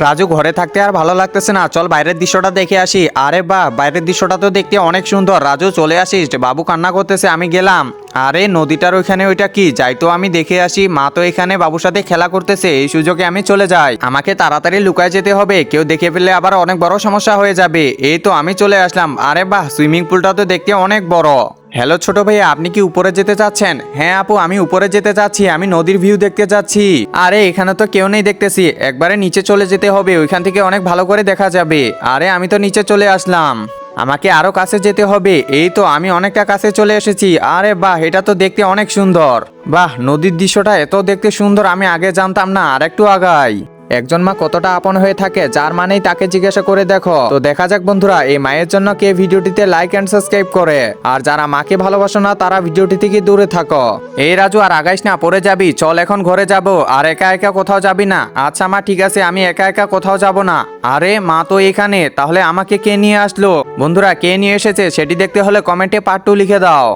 রাজু ঘরে থাকতে আর ভালো লাগতেছে না, চল বাইরের দৃশ্যটা দেখে আসি। আরে বাহ, বাইরের দৃশ্যটা তো দেখতে অনেক সুন্দর। রাজু চলে আসিস, বাবু কান্না করতেছে, আমি গেলাম। আরে নদীটার ওইখানে ওইটা কি, যাই তো আমি দেখে আসি। মা তো এখানে বাবুর সাথে খেলা করতেছে, এই সুযোগে আমি চলে যাই। আমাকে তাড়াতাড়ি লুকায় যেতে হবে, কেউ দেখে ফেললে আবার অনেক বড় সমস্যা হয়ে যাবে। এই তো আমি চলে আসলাম। আরে বাহ, সুইমিং পুলটা তো দেখতে অনেক বড়। হ্যালো ছোট ভাইয়া, আপনি কি উপরে যেতে চাচ্ছেন? হ্যাঁ আপু, আমি উপরে যেতে চাচ্ছি, আমি নদীর ভিউ দেখতে যাচ্ছি। আরে এখানে তো কেউ নেই দেখতেছি, একবারে নিচে চলে যেতে হবে, ওইখান থেকে অনেক ভালো করে দেখা যাবে। আরে আমি তো নিচে চলে আসলাম, আমাকে আরো কাছে যেতে হবে। এই তো আমি অনেকটা কাছে চলে এসেছি। আরে বাহ, এটা তো দেখতে অনেক সুন্দর। বাহ, নদীর দৃশ্যটা এত দেখতে সুন্দর, আমি আগে জানতাম না। আর একটু আগাই। একজন মা কতটা আপন হয়ে থাকে, যার মানেই তাকে জিজ্ঞাসা করে দেখো। তো দেখা যাক বন্ধুরা, এই মায়ের জন্য কে ভিডিওটিতে লাইক এন্ড সাবস্ক্রাইব করে। আর যারা মাকে ভালোবাসো না, তারা ভিডিওটি থেকে দূরে থাকো। এই রাজু, আর আগাইস না, পড়ে যাবি। চল এখন ঘরে যাব। আর একা একা কোথাও যাবি না? আচ্ছা মা, ঠিক আছে, আমি একা একা কোথাও যাব না। আরে মা তো এখানে, তাহলে আমাকে কে নিয়ে আসলো? বন্ধুরা, কে নিয়ে এসেছে সেটি দেখতে হলে কমেন্টে পার্ট 2 লিখে দাও।